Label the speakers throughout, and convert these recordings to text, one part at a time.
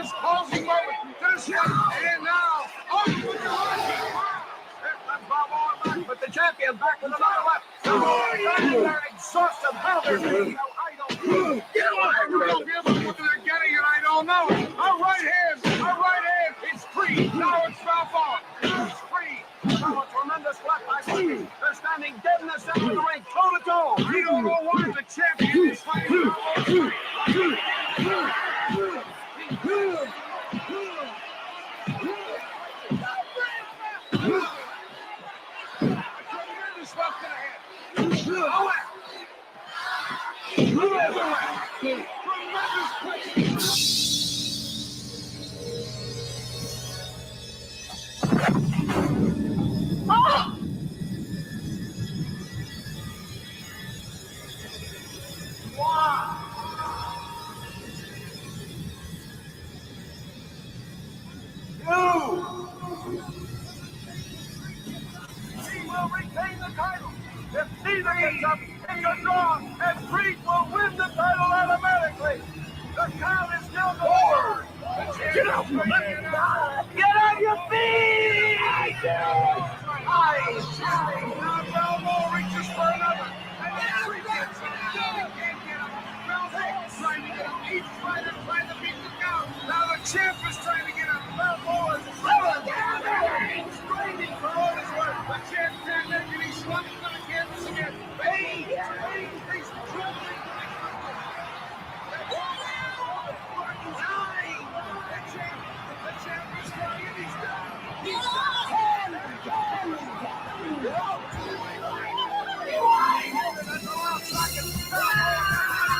Speaker 1: this closing moment. This one, and now, but the champion back with another left. They're exhausted. How they're getting it, I don't know. They're getting it, I don't know. A right hand. It's free. Now it's foul ball. It's free. Now a tremendous left by Niko. They're standing dead in the center of the ring, toe to toe. You don't know why the champion is fighting. He will retain the title. If neither gets up, it's a draw, and Creed will win the title automatically. The count is still going. Get up, get on your feet! Now Balboa reaches for another. And Creed gets it. He can't get him. Balboa's trying to get him. Each fighter trying to beat the count. Now the champ is trying to get him. Balboa is straining for all his work. The champ can't make it. He's slumping on the canvas again. He's trembling. The champ is crying. He's down. He's down.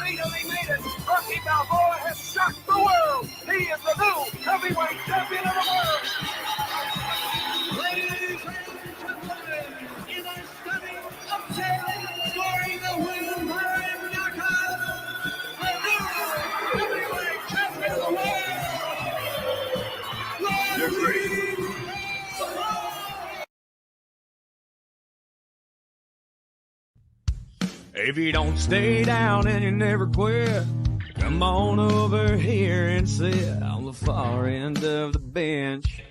Speaker 1: He made it. Rocky Balboa has shocked the world. He is the new heavyweight champion of the world. Ladies and gentlemen, in a stunning upset, scoring the win by knockout, the new heavyweight champion of the world, Creed.
Speaker 2: If you don't stay down and you never quit, come on over here and sit on the far end of the bench.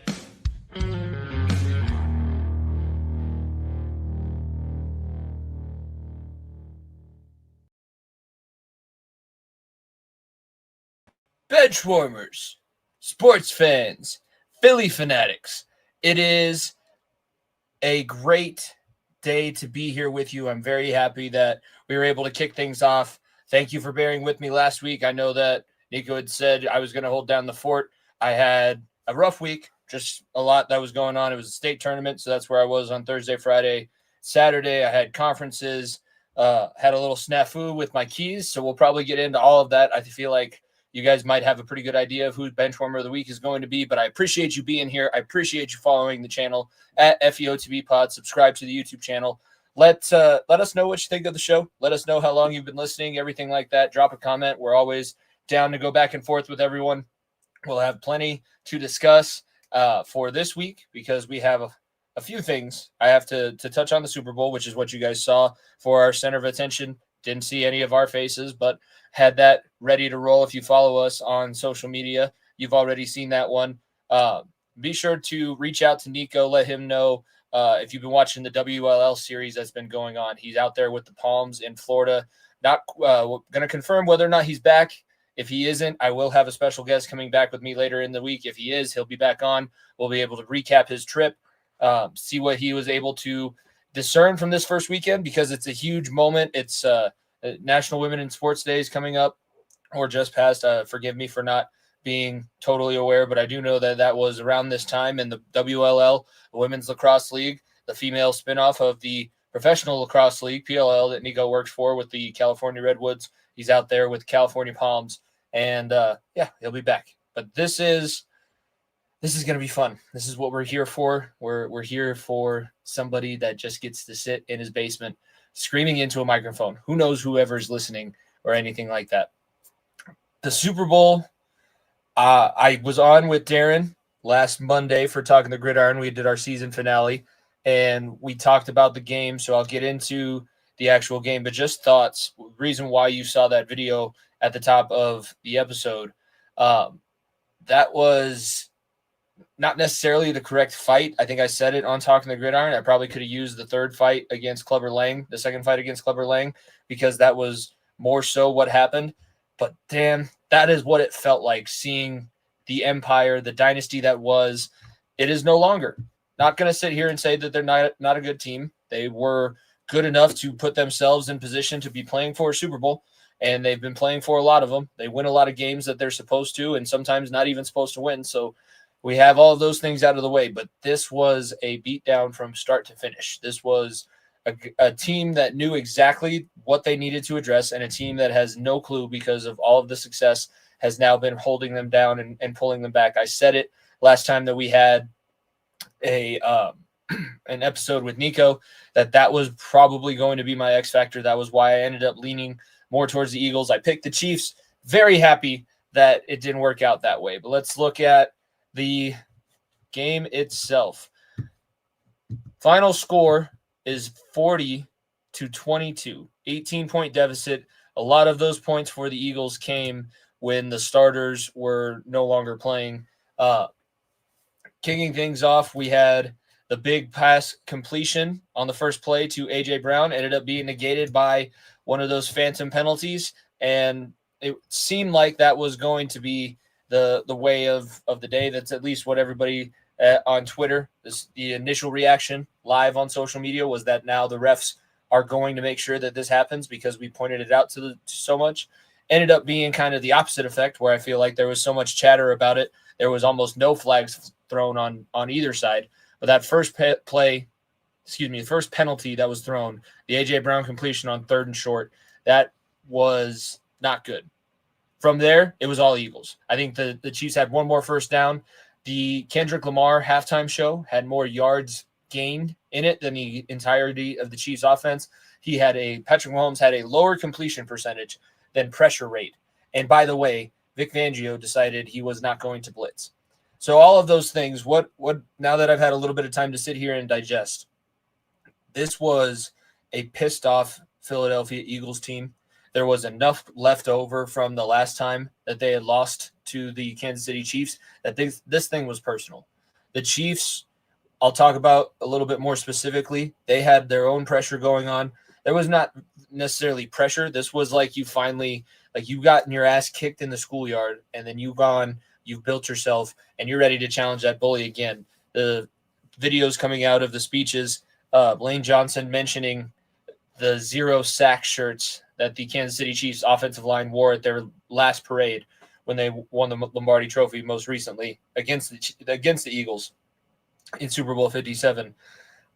Speaker 3: Benchwarmers, sports fans, Philly fanatics, it is a great day to be here with you. I'm very happy that we were able to kick things off. Thank you for bearing with me last week. I know that Niko had said I was going to hold down the fort. I had a rough week, just a lot that was going on. It was a state tournament, so that's where I was on Thursday, Friday, Saturday. I had conferences, had a little snafu with my keys, so we'll probably get into all of that. I feel like you guys might have a pretty good idea of who Benchwarmer of the Week is going to be, but I appreciate you being here. I appreciate you following the channel at FEOTB Pod. Subscribe to the YouTube channel. Let us know what you think of the show. Let us know how long you've been listening, everything like that. Drop a comment. We're always down to go back and forth with everyone. We'll have plenty to discuss for this week because we have a few things. I have to touch on the Super Bowl, which is what you guys saw for our center of attention. Didn't see any of our faces, but had that ready to roll. If you follow us on social media, you've already seen that one. Be sure to reach out to Niko. Let him know if you've been watching the WLL series that's been going on. He's out there with the Palms in Florida. Not going to confirm whether or not he's back. If he isn't, I will have a special guest coming back with me later in the week. If he is, he'll be back on. We'll be able to recap his trip, see what he was able to discern from this first weekend because it's a huge moment. It's National Women in Sports Day is coming up or just passed. Forgive me for not being totally aware, but I do know that that was around this time in the WLL, the Women's Lacrosse League, the female spinoff of the Professional Lacrosse League, PLL, that Niko works for with the California Redwoods. He's out there with California Palms, and he'll be back. But this is going to be fun. This is what we're here for. We're here for somebody that just gets to sit in his basement screaming into a microphone. Who knows whoever's listening or anything like that. The Super Bowl, I was on with Darren last Monday for Talking the Gridiron. We did our season finale, and we talked about the game, so I'll get into the actual game, but just thoughts, reason why you saw that video at the top of the episode. that was not necessarily the correct fight. I think I said it on Talking the Gridiron. I probably could have used the third fight against Clubber Lang, the second fight against Clubber Lang, because that was more so what happened. But damn, that is what it felt like, seeing the empire, the dynasty that was. It is no longer. Not going to sit here and say that they're not a good team. They were good enough to put themselves in position to be playing for a Super Bowl, and they've been playing for a lot of them. They win a lot of games that they're supposed to, and sometimes not even supposed to win. So we have all of those things out of the way, but this was a beatdown from start to finish. This was a team that knew exactly what they needed to address, and a team that has no clue because of all of the success has now been holding them down and pulling them back. I said it last time that we had an episode with Niko, that was probably going to be my X factor. That was why I ended up leaning more towards the Eagles. I picked the Chiefs. Very happy that it didn't work out that way. But let's look at the game itself. Final score is 40-22, 18-point deficit. A lot of those points for the Eagles came when the starters were no longer playing. Kicking things off, we had the big pass completion on the first play to A.J. Brown. Ended up being negated by one of those phantom penalties, and it seemed like that was going to be the way of the day. That's at least what everybody on Twitter, the initial reaction live on social media, was that now the refs are going to make sure that this happens because we pointed it out to so much. Ended up being kind of the opposite effect, where I feel like there was so much chatter about it. There was almost no flags thrown on either side. But that first the first penalty that was thrown, the A.J. Brown completion on 3rd and short, that was not good. From there, it was all Eagles. I think the Chiefs had one more first down. The Kendrick Lamar halftime show had more yards gained in it than the entirety of the Chiefs offense. Patrick Mahomes had a lower completion percentage than pressure rate. And by the way, Vic Fangio decided he was not going to blitz. So all of those things, what now that I've had a little bit of time to sit here and digest, this was a pissed off Philadelphia Eagles team. There was enough left over from the last time that they had lost to the Kansas City Chiefs that this thing was personal. The Chiefs, I'll talk about a little bit more specifically. They had their own pressure going on. There was not necessarily pressure. This was like you gotten your ass kicked in the schoolyard, and then you've built yourself, and you're ready to challenge that bully again. The videos coming out of the speeches, Lane Johnson mentioning the 0 sack shirts that the Kansas City Chiefs offensive line wore at their last parade when they won the Lombardi Trophy most recently against the Eagles in Super Bowl 57.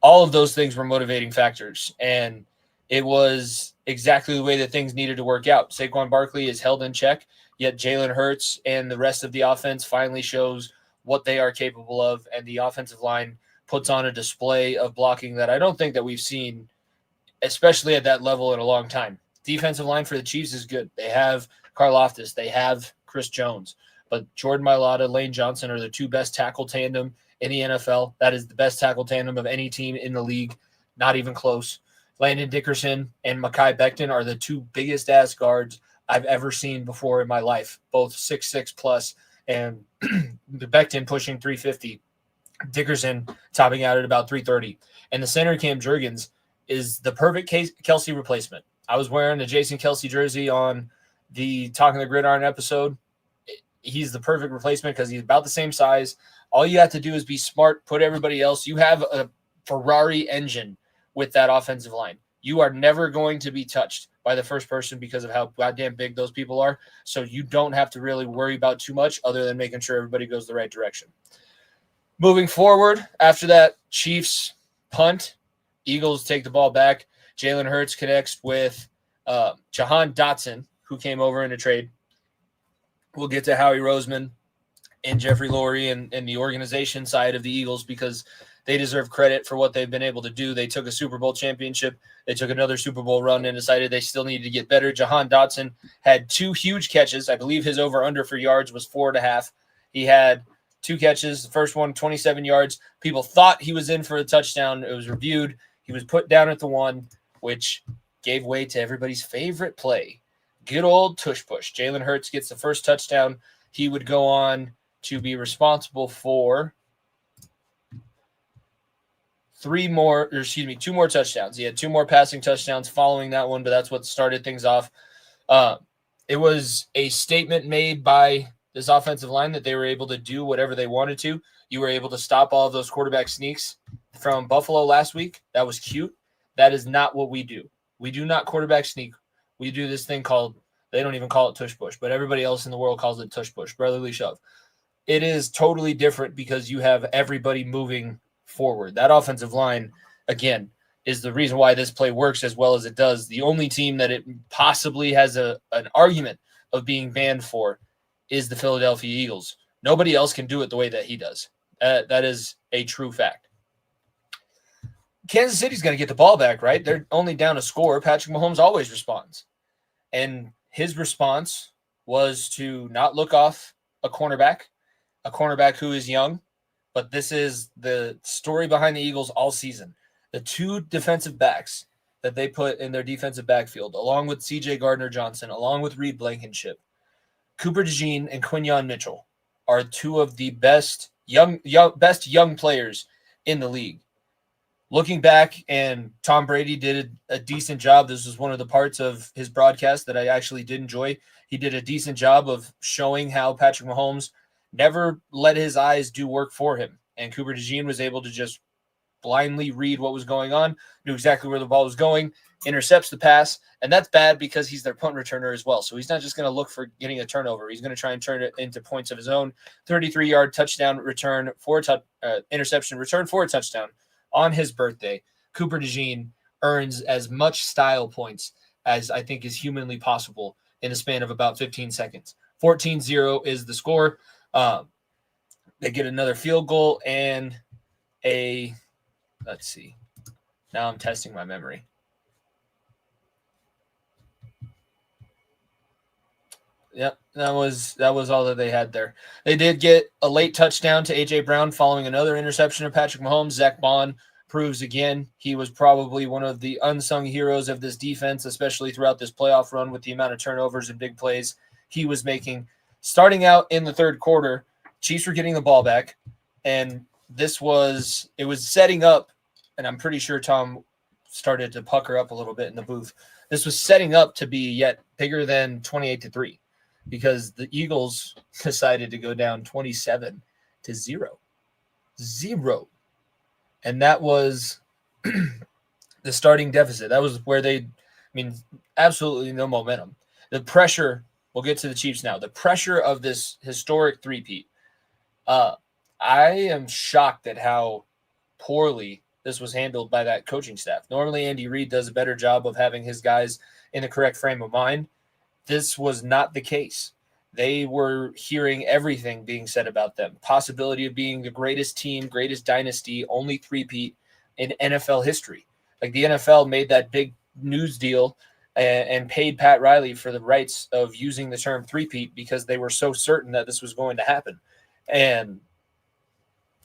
Speaker 3: All of those things were motivating factors, and it was exactly the way that things needed to work out. Saquon Barkley is held in check, yet Jalen Hurts and the rest of the offense finally shows what they are capable of, and the offensive line puts on a display of blocking that I don't think that we've seen, especially at that level, in a long time. Defensive line for the Chiefs is good. They have Karlaftis. They have Chris Jones. But Jordan Mailata, Lane Johnson are the two best tackle tandem in the NFL. That is the best tackle tandem of any team in the league. Not even close. Landon Dickerson and Mekhi Becton are the two biggest ass guards I've ever seen before in my life. Both 6'6 plus, and the Becton pushing 350. Dickerson topping out at about 330. And the center, Cam Jurgens, is the perfect Kelsey replacement. I was wearing a Jason Kelsey jersey on the Talking the Gridiron episode. He's the perfect replacement because he's about the same size. All you have to do is be smart, put everybody else. You have a Ferrari engine with that offensive line. You are never going to be touched by the first person because of how goddamn big those people are. So you don't have to really worry about too much other than making sure everybody goes the right direction. Moving forward, after that Chiefs punt, Eagles take the ball back. Jalen Hurts connects with Jahan Dotson, who came over in a trade. We'll get to Howie Roseman and Jeffrey Lurie and the organization side of the Eagles because they deserve credit for what they've been able to do. They took a Super Bowl championship. They took another Super Bowl run and decided they still needed to get better. Jahan Dotson had 2 huge catches. I believe his over-under for yards was 4.5. He had 2 catches. The first one, 27 yards. People thought he was in for a touchdown. It was reviewed. He was put down at the 1, which gave way to everybody's favorite play. Good old tush push. Jalen Hurts gets the first touchdown. He would go on to be responsible for two more touchdowns. He had 2 more passing touchdowns following that one, but that's what started things off. It was a statement made by this offensive line that they were able to do whatever they wanted to. You were able to stop all of those quarterback sneaks from Buffalo last week. That was cute. That is not what we do. We do not quarterback sneak. We do this thing called, they don't even call it tush push, but everybody else in the world calls it tush push, brotherly shove. It is totally different because you have everybody moving forward. That offensive line, again, is the reason why this play works as well as it does. The only team that it possibly has an argument of being banned for is the Philadelphia Eagles. Nobody else can do it the way that he does. That is a true fact. Kansas City's going to get the ball back, right? They're only down a score. Patrick Mahomes always responds. And his response was to not look off a cornerback who is young. But this is the story behind the Eagles all season. The 2 defensive backs that they put in their defensive backfield, along with C.J. Gardner-Johnson, along with Reed Blankenship, Cooper DeJean and Quinyon Mitchell are 2 of the best young players in the league. Looking back, and Tom Brady did a decent job. This was one of the parts of his broadcast that I actually did enjoy. He did a decent job of showing how Patrick Mahomes never let his eyes do work for him. And Cooper DeJean was able to just blindly read what was going on, knew exactly where the ball was going, intercepts the pass. And that's bad because he's their punt returner as well. So he's not just going to look for getting a turnover. He's going to try and turn it into points of his own. 33-yard touchdown return for interception return for a touchdown on his birthday. Cooper DeJean earns as much style points as I think is humanly possible in a span of about 15 seconds. 14-0 is the score. They get another field goal and let's see. Now I'm testing my memory. Yep, that was all that they had there. They did get a late touchdown to A.J. Brown following another interception of Patrick Mahomes. Zach Bond proves again he was probably one of the unsung heroes of this defense, especially throughout this playoff run with the amount of turnovers and big plays he was making. Starting out in the third quarter, Chiefs were getting the ball back, and it was setting up, and I'm pretty sure Tom started to pucker up a little bit in the booth. This was setting up to be yet bigger than 28-3 because the Eagles decided to go down 27-0. And that was the starting deficit. That was where absolutely no momentum. The pressure, we'll get to the Chiefs now. The pressure of this historic three-peat. I am shocked at how poorly this was handled by that coaching staff. Normally, Andy Reid does a better job of having his guys in the correct frame of mind. This was not the case. They were hearing everything being said about them. Possibility of being the greatest team, greatest dynasty, only three-peat in NFL history. Like the NFL made that big news deal and paid Pat Riley for the rights of using the term three-peat because they were so certain that this was going to happen. And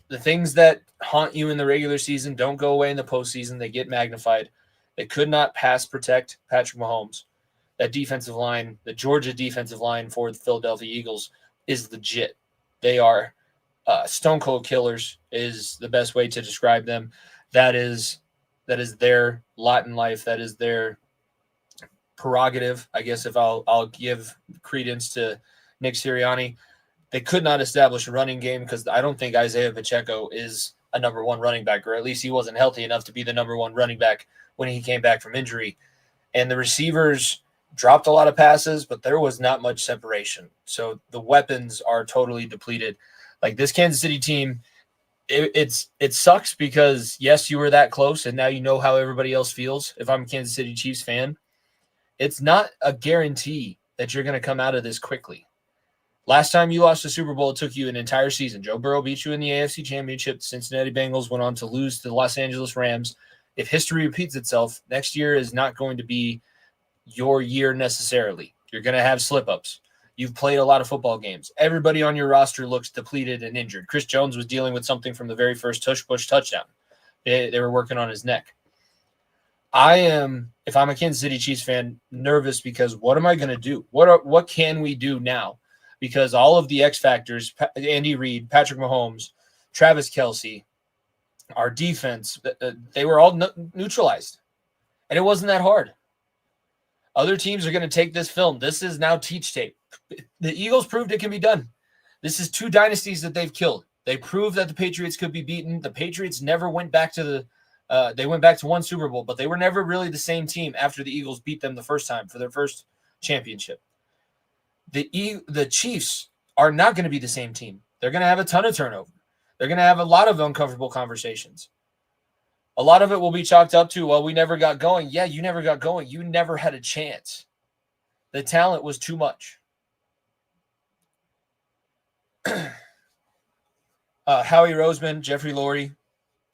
Speaker 3: the things that haunt you in the regular season don't go away in the postseason. They get magnified. They could not pass protect Patrick Mahomes. That defensive line, the Georgia defensive line for the Philadelphia Eagles is legit. They are stone cold killers is the best way to describe them. That is their lot in life. That is their prerogative. I guess if I'll give credence to Nick Sirianni. They could not establish a running game because I don't think Isaiah Pacheco is a number one running back, or at least he wasn't healthy enough to be the number one running back when he came back from injury. And the receivers dropped a lot of passes, but there was not much separation. So the weapons are totally depleted. Like this Kansas City team, it sucks because, yes, you were that close, and now you know how everybody else feels. If I'm a Kansas City Chiefs fan, it's not a guarantee that you're going to come out of this quickly. Last time you lost the Super Bowl, it took you an entire season. Joe Burrow beat you in the AFC Championship. The Cincinnati Bengals went on to lose to the Los Angeles Rams. If history repeats itself, next year is not going to be your year necessarily. You're going to have slip-ups. You've played a lot of football games. Everybody on your roster looks depleted and injured. Chris Jones was dealing with something from the very first tush-push touchdown. They were working on his neck. If I'm a Kansas City Chiefs fan, nervous because what am I going to do? What can we do now? because all of the X factors, Andy Reid, Patrick Mahomes, Travis Kelce, our defense, they were all neutralized. And it wasn't that hard. Other teams are going to take this film. This is now teach tape. The Eagles proved it can be done. This is 2 dynasties that they've killed. They proved that the Patriots could be beaten. The Patriots never went back to they went back to 1 Super Bowl, but they were never really the same team after the Eagles beat them the first time for their first championship. The Chiefs are not going to be the same team. They're going to have a ton of turnover. They're going to have a lot of uncomfortable conversations. A lot of it will be chalked up to, well, we never got going. Yeah, you never got going. You never had a chance. The talent was too much. Howie Roseman, Jeffrey Lurie,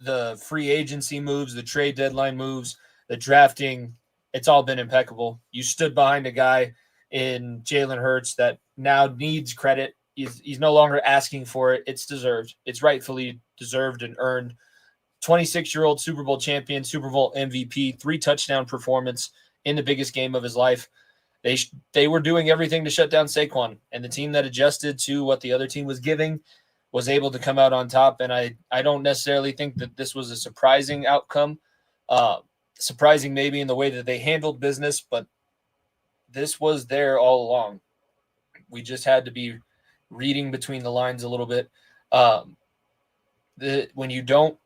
Speaker 3: the free agency moves, the trade deadline moves, the drafting, it's all been impeccable. You stood behind a guy in Jalen Hurts that now needs credit. He's no longer asking for it. It's deserved. It's rightfully deserved and earned. 26-year-old Super Bowl champion, Super Bowl MVP, 3 touchdown performance in the biggest game of his life. They were doing everything to shut down Saquon, and the team that adjusted to what the other team was giving was able to come out on top. And I don't necessarily think that this was a surprising outcome. Surprising maybe in the way that they handled business, but this was there all along. We just had to be reading between the lines a little bit. When you don't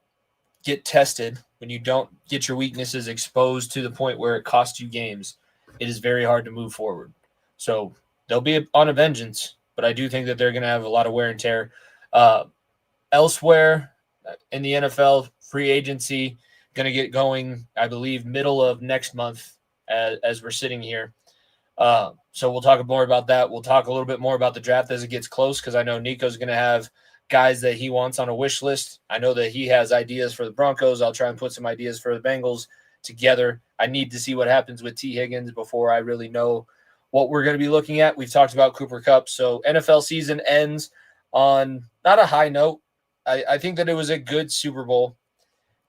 Speaker 3: get tested, when you don't get your weaknesses exposed to the point where it costs you games, it is very hard to move forward. So they'll be on a vengeance, but I do think that they're going to have a lot of wear and tear. Elsewhere in the NFL, free agency going to get going, I believe, middle of next month as we're sitting here. So we'll talk more about that. We'll talk a little bit more about the draft as it gets close, because I know Niko's going to have guys that he wants on a wish list. I know that he has ideas for the Broncos. I'll try and put some ideas for the Bengals together. I need to see what happens with T. Higgins before I really know what we're going to be looking at. We've talked about Cooper Kupp. So NFL season ends on not a high note. I think that it was a good Super Bowl,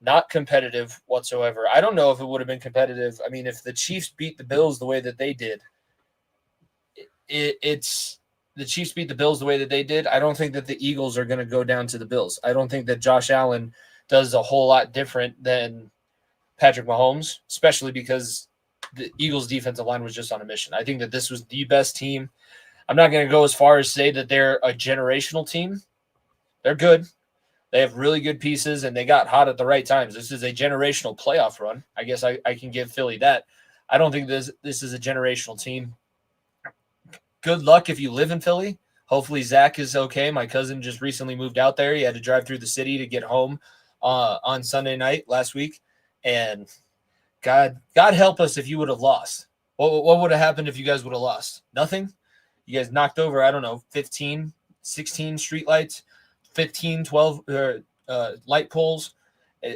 Speaker 3: not competitive whatsoever. I don't know if it would have been competitive. I mean, if the Chiefs beat the Bills the way that they did, the Chiefs beat the Bills the way that they did, I don't think that the Eagles are going to go down to the Bills. I don't think that Josh Allen does a whole lot different than Patrick Mahomes, especially because the Eagles' defensive line was just on a mission. I think that this was the best team. I'm not going to go as far as say that they're a generational team. They're good. They have really good pieces, and they got hot at the right times. This is a generational playoff run. I guess I can give Philly that. I don't think this is a generational team. Good luck if you live in Philly. Hopefully Zach is okay. My cousin just recently moved out there. He had to drive through the city to get home on Sunday night last week. And God help us if you would have lost. What would have happened if you guys would have lost? Nothing? You guys knocked over, I don't know, 15, 16 streetlights, 15, 12 light poles.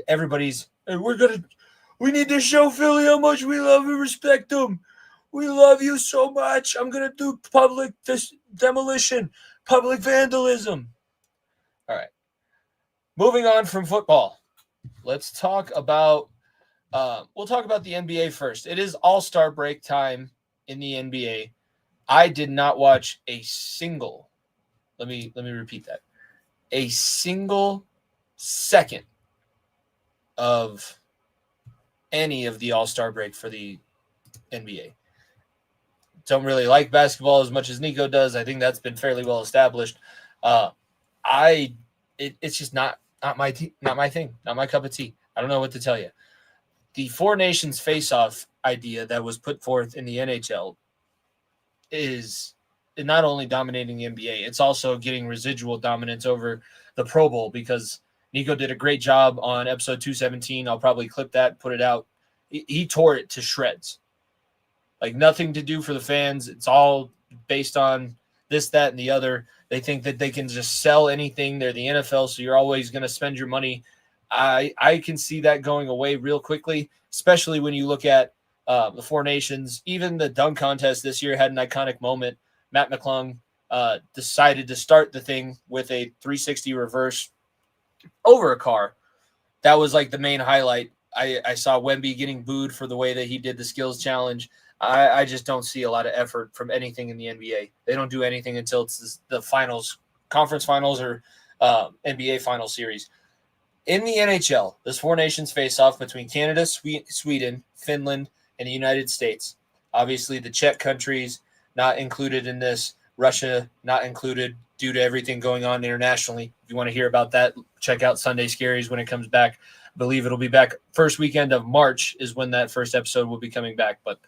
Speaker 3: Everybody's, we need to show Philly how much we love and respect them. We love you so much. I'm going to do public demolition, public vandalism. All right. Moving on from football. Let's talk about we'll talk about the NBA first. It is All-Star break time in the NBA. I did not watch a single, let me repeat that, a single second of any of the All-Star break for the NBA. Don't really like basketball as much as Niko does. I think that's been fairly well established. It's just not my thing, not my cup of tea. I don't know what to tell you. The Four Nations Faceoff idea that was put forth in the NHL is not only dominating the NBA, it's also getting residual dominance over the Pro Bowl, because Niko did a great job on episode 217. I'll probably clip that, put it out. He tore it to shreds. Like, nothing to do for the fans. It's all based on this, that, and the other. They think that they can just sell anything. They're the NFL, so you're always going to spend your money. I can see that going away real quickly, especially when you look at the Four Nations. Even the dunk contest this year had an iconic moment. Matt McClung decided to start the thing with a 360 reverse over a car. That was like the main highlight. I saw Wemby getting booed for the way that he did the skills challenge. I just don't see a lot of effort from anything in the NBA. They don't do anything until it's the finals, conference finals, or NBA final series. In the NHL, this four nations face off between Canada, Sweden, Finland, and the United States. Obviously, the Czech countries not included in this. Russia not included due to everything going on internationally. If you want to hear about that, check out Sunday Scaries when it comes back. I believe it'll be back first weekend of March is when that first episode will be coming back. But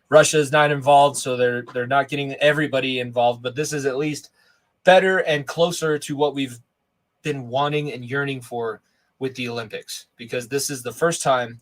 Speaker 3: Russia is not involved, so they're not getting everybody involved. But this is at least better and closer to what we've been wanting and yearning for with the Olympics, because this is the first time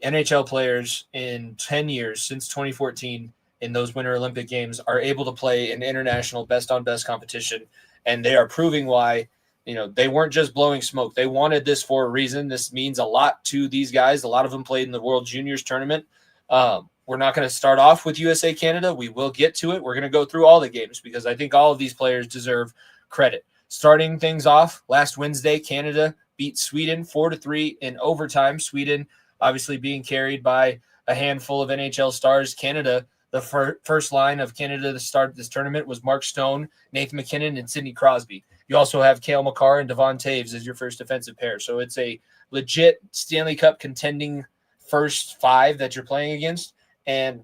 Speaker 3: NHL players in 10 years since 2014 in those Winter Olympic Games are able to play an international best-on-best competition, and they are proving why. They weren't just blowing smoke. They wanted this for a reason. This means a lot to these guys. A lot of them played in the World Juniors tournament. We're not going to start off with USA Canada. We will get to it. We're going to go through all the games because I think all of these players deserve credit. Starting things off, last Wednesday, Canada beat Sweden 4-3 in overtime. Sweden obviously being carried by a handful of NHL stars. Canada, the first line of Canada to start this tournament was Mark Stone, Nathan McKinnon, and Sidney Crosby. You also have Cale Makar and Devon Taves as your first defensive pair. So it's a legit Stanley Cup contending first five that you're playing against. And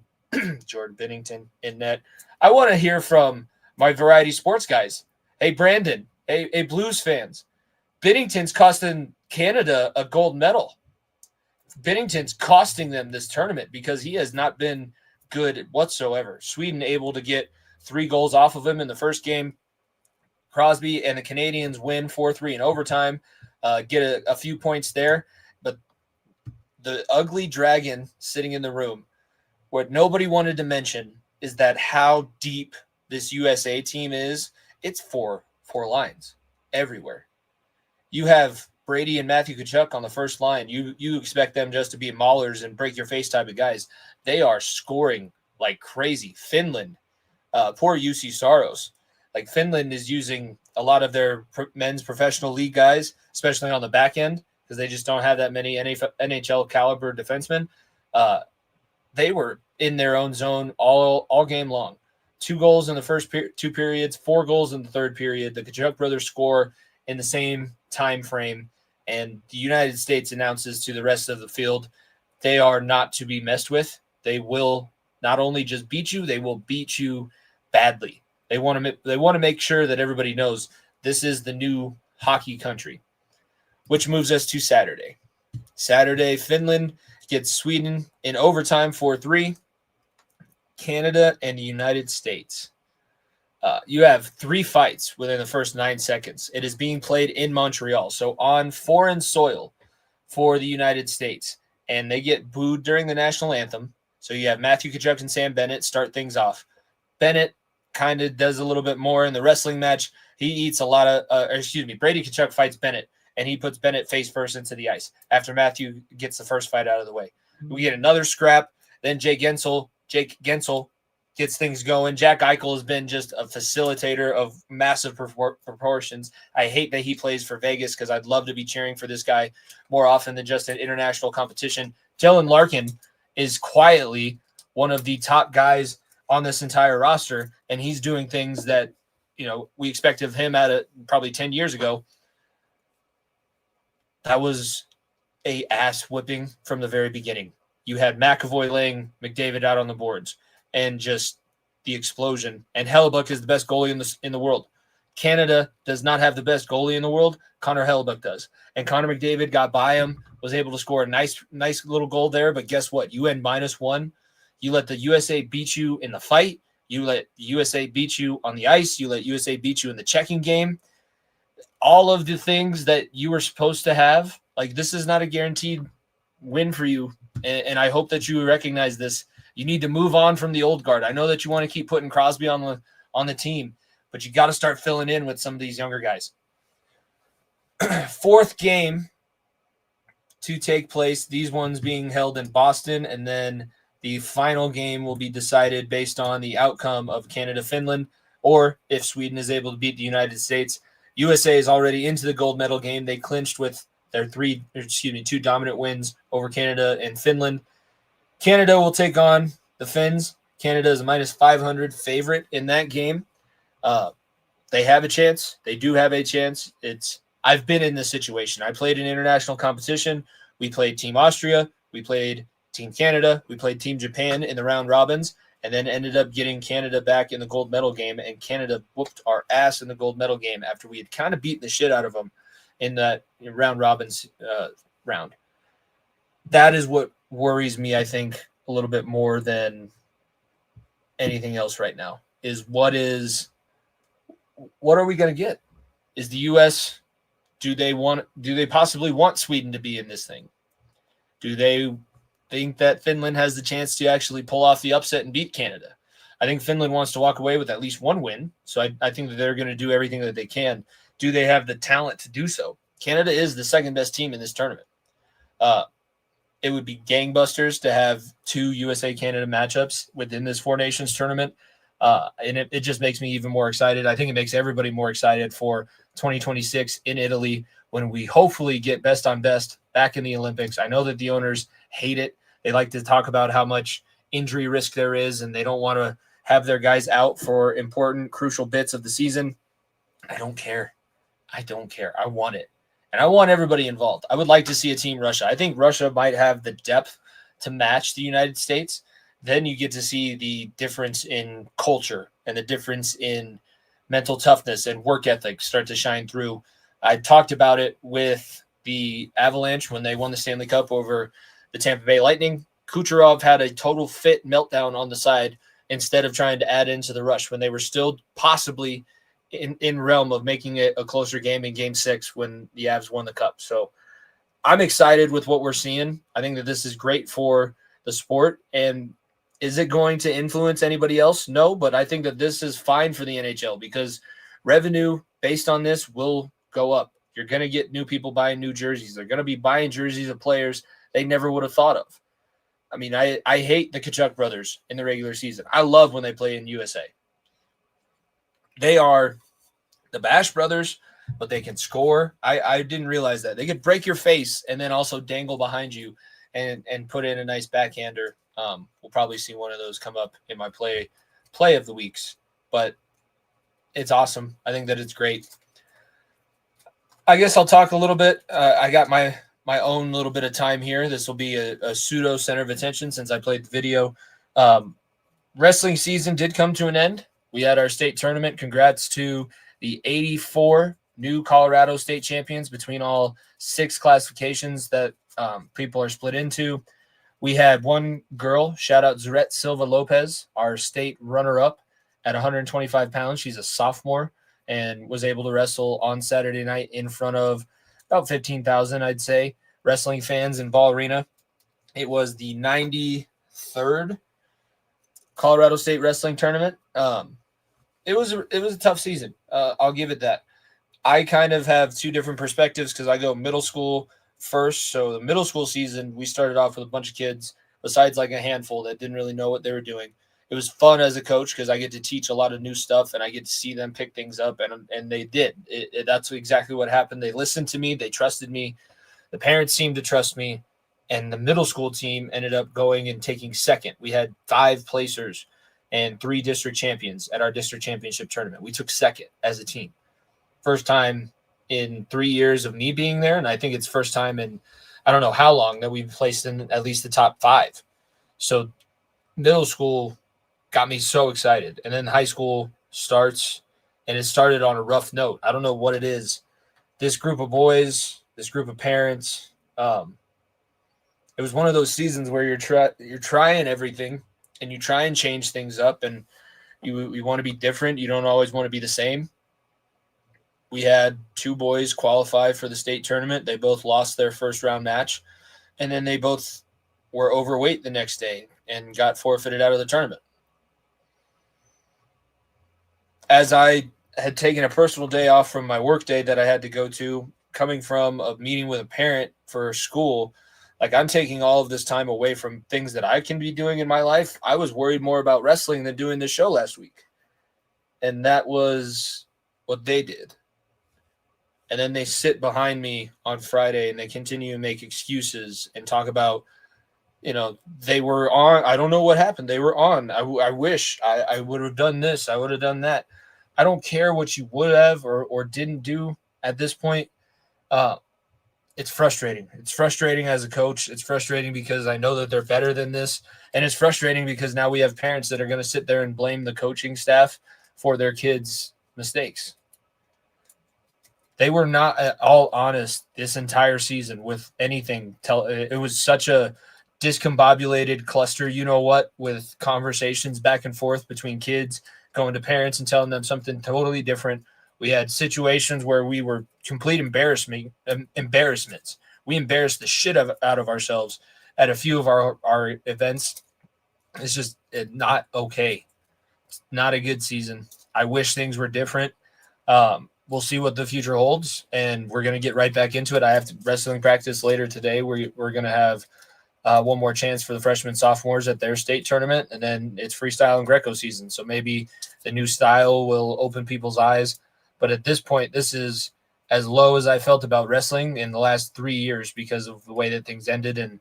Speaker 3: Jordan Binnington in net. I want to hear from my Variety Sports guys. Hey, Brandon. Hey, Blues fans. Binnington's costing Canada a gold medal. Binnington's costing them this tournament because he has not been good whatsoever. Sweden able to get 3 goals off of him in the first game. Crosby and the Canadians win 4-3 in overtime, get a few points there. But the ugly dragon sitting in the room, what nobody wanted to mention is that how deep this USA team is. It's four lines everywhere. You have Brady and Matthew Tkachuk on the first line. You expect them just to be maulers and break your face type of guys. They are scoring like crazy. Finland, poor UC Saros. Like Finland is using a lot of their men's professional league guys, especially on the back end, because they just don't have that many NHL caliber defensemen. They were in their own zone all game long. 2 goals in the first 2 periods, 4 goals in the third period. The Tkachuk brothers score in the same time frame, and the United States announces to the rest of the field they are not to be messed with. They will not only just beat you, they will beat you badly. They want to make sure that everybody knows this is the new hockey country, which moves us to Saturday. Saturday, Finland gets Sweden in overtime 4-3. Canada and the United States. You have 3 fights within the first 9 seconds. It is being played in Montreal, so on foreign soil for the United States. And they get booed during the national anthem. So you have Matthew Tkachuk and Sam Bennett start things off. Bennett kind of does a little bit more in the wrestling match. He eats a lot of, Brady Tkachuk fights Bennett, and he puts Bennett face first into the ice after Matthew gets the first fight out of the way. We get another scrap. Then Jake Gensel gets things going. Jack Eichel has been just a facilitator of massive proportions. I hate that he plays for Vegas because I'd love to be cheering for this guy more often than just an international competition. Dylan Larkin is quietly one of the top guys on this entire roster, and he's doing things that we expect of him probably 10 years ago. That was a ass whipping from the very beginning. You had McAvoy laying McDavid out on the boards, and just the explosion. And Hellebuck is the best goalie in the world. Canada does not have the best goalie in the world. Connor Hellebuck does. And Connor McDavid got by him, was able to score a nice little goal there. But guess what? You end -1. You let the USA beat you in the fight. You let the USA beat you on the ice. You let USA beat you in the checking game. All of the things that you were supposed to have, like, this is not a guaranteed win for you. And I hope that you recognize this. You need to move on from the old guard. I know that you want to keep putting Crosby on the team, but you got to start filling in with some of these younger guys. 4th game to take place, these ones being held in Boston, and then the final game will be decided based on the outcome of Canada-Finland, or if Sweden is able to beat the United States. USA is already into the gold medal game. They clinched with their 2 dominant wins over Canada and Finland. Canada will take on the the Finns. Canada is a minus 500 favorite in that game. They have a chance. They do have a chance. I've been in this situation. I played in international competition. We played Team Austria. We played Team Canada. We played Team Japan in the round robins, and then ended up getting Canada back in the gold medal game, and Canada whooped our ass in the gold medal game after we had kind of beaten the shit out of them in that round robins round. That is what worries me, I think, a little bit more than anything else right now, is what are we going to get? Is the U.S., do they possibly want Sweden to be in this thing? Do they think that Finland has the chance to actually pull off the upset and beat Canada? I think Finland wants to walk away with at least one win, so I think that they're going to do everything that they can. Do they have the talent to do so? Canada is the second best team in this tournament. It would be gangbusters to have two USA-Canada matchups within this Four Nations tournament. And it just makes me even more excited. I think it makes everybody more excited for 2026 in Italy, when we hopefully get best on best back in the Olympics. I know that the owners hate it. They like to talk about how much injury risk there is, and they don't want to have their guys out for important, crucial bits of the season. I don't care. I want it. And I want everybody involved. I would like to see a Team Russia. I think Russia might have the depth to match the United States. Then you get to see the difference in culture and the difference in mental toughness and work ethic start to shine through. I talked about it with the Avalanche when they won the Stanley Cup over the Tampa Bay Lightning. Kucherov had a total fit meltdown on the side instead of trying to add into the rush when they were still possibly in realm of making it a closer game in Game 6 when the Avs won the Cup. So I'm excited with what we're seeing. I think that this is great for the sport. And is it going to influence anybody else? No, but I think that this is fine for the NHL because revenue based on this will go up. You're going to get new people buying new jerseys. They're going to be buying jerseys of players they never would have thought of. I mean, I hate the Kachuk brothers in the regular season. I love when they play in USA. They are the Bash brothers, but they can score. I didn't realize that. They could break your face and then also dangle behind you and put in a nice backhander. We'll probably see one of those come up in my play of the weeks, but it's awesome. I think that it's great. I guess I'll talk a little bit. I got my own little bit of time here. This will be a pseudo center of attention since I played the video. Wrestling season did come to an end. We had our state tournament. Congrats to the 84 new Colorado state champions between all 6 classifications that people are split into. We had one girl, shout out Zarette Silva Lopez, our state runner-up at 125 pounds. She's a sophomore and was able to wrestle on Saturday night in front of about 15,000, I'd say, wrestling fans in Ball Arena. It was the 93rd Colorado State Wrestling Tournament. It was a tough season. I'll give it that. I kind of have 2 different perspectives because I go middle school first. So the middle school season, we started off with a bunch of kids, besides like a handful that didn't really know what they were doing. It was fun as a coach because I get to teach a lot of new stuff and I get to see them pick things up, and they did. That's exactly what happened. They listened to me. They trusted me. The parents seemed to trust me, and the middle school team ended up going and taking second. We had 5 placers and 3 district champions at our district championship tournament. We took second as a team. First time in 3 years of me being there, and I think it's first time in I don't know how long that we've placed in at least the top 5. So middle school got me so excited. And then high school starts, and it started on a rough note. I don't know what it is. This group of boys, this group of parents, it was one of those seasons where you're trying everything, and you try and change things up, and you want to be different. You don't always want to be the same. We had 2 boys qualify for the state tournament. They both lost their first round match, and then they both were overweight the next day and got forfeited out of the tournament. As I had taken a personal day off from my work day that I had to go to, coming from a meeting with a parent for school, like I'm taking all of this time away from things that I can be doing in my life. I was worried more about wrestling than doing this show last week. And that was what they did. And then they sit behind me on Friday and they continue to make excuses and talk about, they were on. I don't know what happened. They were on. I wish I would have done this. I would have done that. I don't care what you would have or didn't do at this point. It's frustrating. It's frustrating as a coach. It's frustrating because I know that they're better than this. And it's frustrating because now we have parents that are going to sit there and blame the coaching staff for their kids' mistakes. They were not at all honest this entire season with anything. It was such a discombobulated cluster, with conversations back and forth between kids, going to parents and telling them something totally different. We had situations where we were complete embarrassments. We embarrassed the shit out of ourselves at a few of our events. It's just not okay. It's not a good season. I wish things were different. We'll see what the future holds, and we're going to get right back into it. I have wrestling practice later today. We're going to have one more chance for the freshmen, sophomores at their state tournament, and then it's freestyle and Greco season. So maybe the new style will open people's eyes. But at this point, this is as low as I felt about wrestling in the last 3 years because of the way that things ended and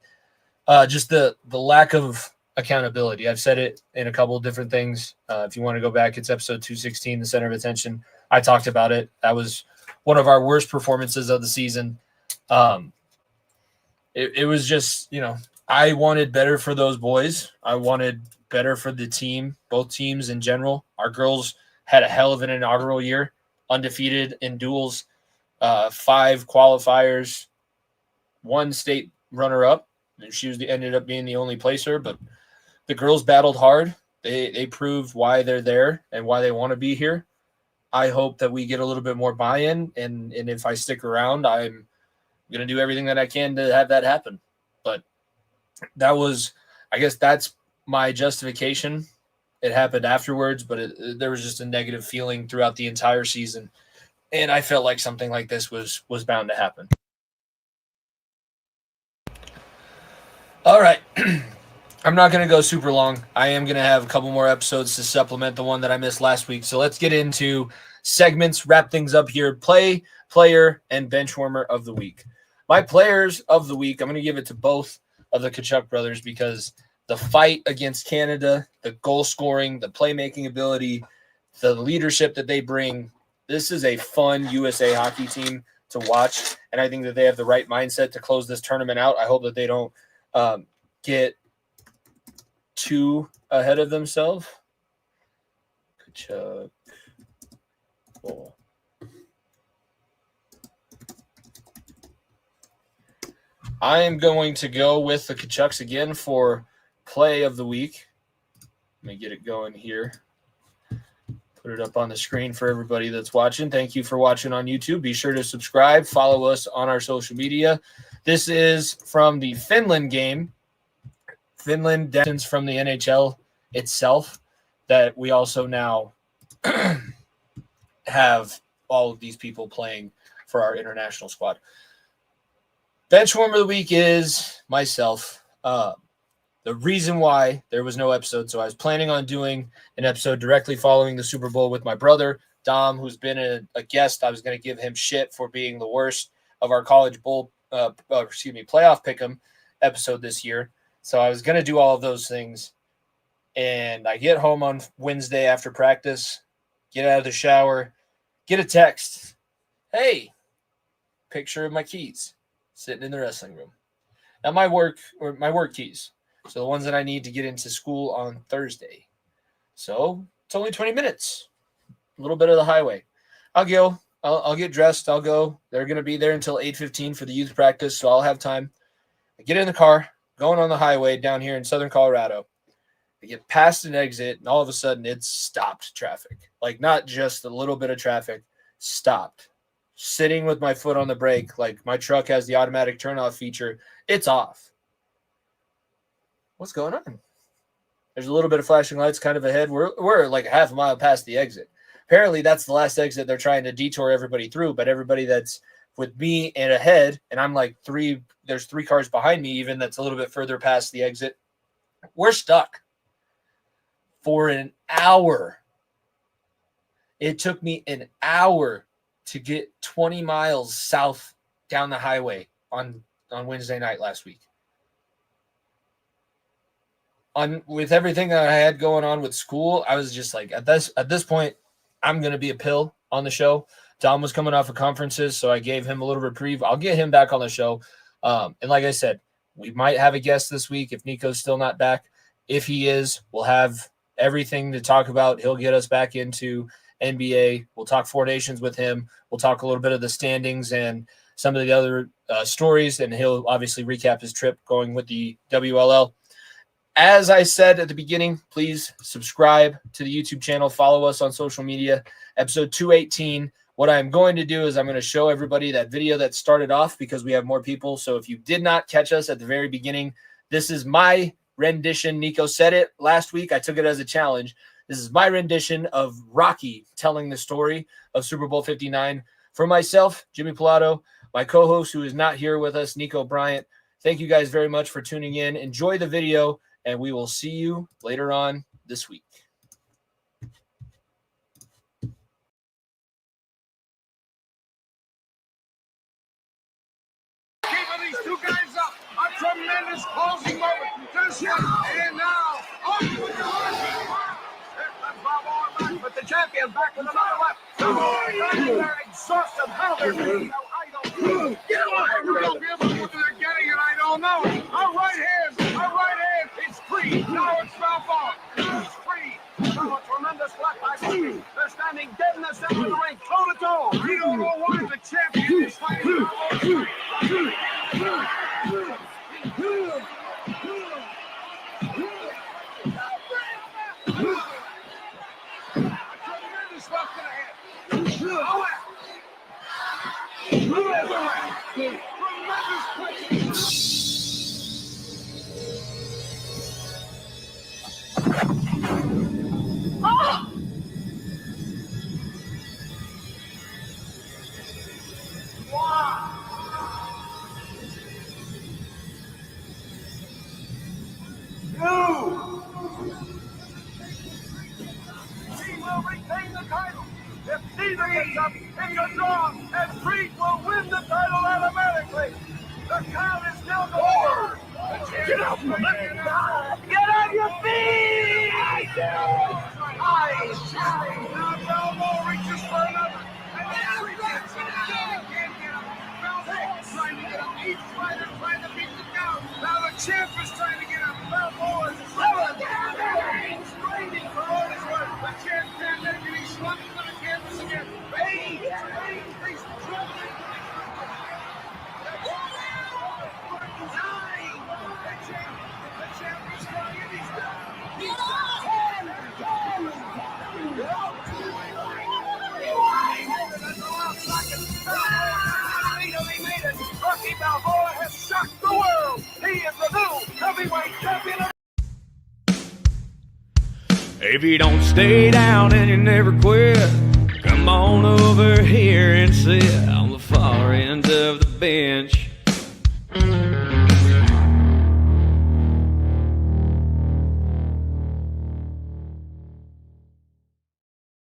Speaker 3: just the lack of accountability. I've said it in a couple of different things. If you want to go back, it's episode 216, the center of attention. I talked about it. That was one of our worst performances of the season. It was just, I wanted better for those boys. I wanted better for the team, both teams in general. Our girls had a hell of an inaugural year, undefeated in duels, 5 qualifiers, 1 state runner-up. She ended up being the only placer, but the girls battled hard. They proved why they're there and why they want to be here. I hope that we get a little bit more buy-in, and if I stick around, I'm going to do everything that I can to have that happen. But I guess that's my justification. It happened afterwards, but there was just a negative feeling throughout the entire season, and I felt like something like this was bound to happen. All right. I'm not going to go super long. I am going to have a couple more episodes to supplement the one that I missed last week. So let's get into segments, wrap things up here. Play, player, and bench warmer of the week. My players of the week, I'm going to give it to both of the Tkachuk brothers because the fight against Canada, the goal scoring, the playmaking ability, the leadership that they bring, this is a fun USA hockey team to watch. And I think that they have the right mindset to close this tournament out. I hope that they don't get too ahead of themselves. Tkachuk. Cool. I am going to go with the Tkachuks again for play of the week. Let me get it going here. Put it up on the screen for everybody that's watching. Thank you for watching on YouTube. Be sure to subscribe. Follow us on our social media. This is from the Finland game. Finland distance from the NHL itself that we also now have all of these people playing for our international squad. Bench warmer of the week is myself. The reason why there was no episode, so I was planning on doing an episode directly following the Super Bowl with my brother, Dom, who's been a guest. I was going to give him shit for being the worst of our college bowl, playoff pick'em episode this year. So I was going to do all of those things. And I get home on Wednesday after practice, get out of the shower, get a text. Hey, picture of my keys sitting in the wrestling room. Now my work keys. So the ones that I need to get into school on Thursday. So it's only 20 minutes, a little bit of the highway. I'll go. I'll get dressed. I'll go. They're going to be there until 8:15 for the youth practice, so I'll have time. I get in the car, going on the highway down here in southern Colorado. I get past an exit, and all of a sudden it's stopped traffic. Like not just a little bit of traffic, stopped. Sitting with my foot on the brake, like my truck has the automatic turn-off feature. It's off. What's going on? There's a little bit of flashing lights kind of ahead. We're like half a mile past the exit. Apparently that's the last exit they're trying to detour everybody through, but everybody that's with me and ahead, and I'm like there's 3 cars behind me even that's a little bit further past the exit. We're stuck for an hour. It took me an hour to get 20 miles south down the highway on Wednesday night last week. with everything that I had going on with school, I was just like, at this point, I'm going to be a pill on the show. Dom was coming off of conferences, so I gave him a little reprieve. I'll get him back on the show. And like I said, we might have a guest this week if Niko's still not back. If he is, we'll have everything to talk about. He'll get us back into NBA. We'll talk Four Nations with him. We'll talk a little bit of the standings and some of the other stories, and he'll obviously recap his trip going with the WLL. As I said at the beginning, please subscribe to the YouTube channel. Follow us on social media. Episode 218. What I'm going to do is I'm going to show everybody that video that started off because we have more people. So if you did not catch us at the very beginning, this is my rendition. Niko said it last week. I took it as a challenge. This is my rendition of Rocky telling the story of Super Bowl 59. For myself, Jimmy Pilato, my co-host who is not here with us, Niko Bryant. Thank you guys very much for tuning in. Enjoy the video, and we will see you later on this week.
Speaker 1: These two guys up. A tremendous closing moment. This one, and now on with the but the champion back with another left. They're exhausted. How they're getting out, I don't know. Get away! We're going to be able to what they're getting, and I don't know. A right hand. It's free. Now it's foul ball. It's free. Now a tremendous left by Steve. They're standing dead in the center of the ring, toe to toe. You don't know why the champion is fighting. Tremendous left to the head. Tremendous play. He will retain the title. If neither gets up, it's a draw, and Creed will win the title automatically. The count is still going. Get up, man! Get on your feet! Now Balbo reaches for another. And Creed gets it. Can't get him. Balbo's trying to get him. Each fighter trying to beat him down. Now the champ is trying to get him. Balbo is waiting for all his work. The champ can't let him. He's slumping to the canvas again. He's struggling. The champ is trying and he's done. He's done. Rocky Balboa has shocked the world. He is the new heavyweight champion.
Speaker 2: If you don't stay down and you never quit, come on over here and sit on the far end of the bench.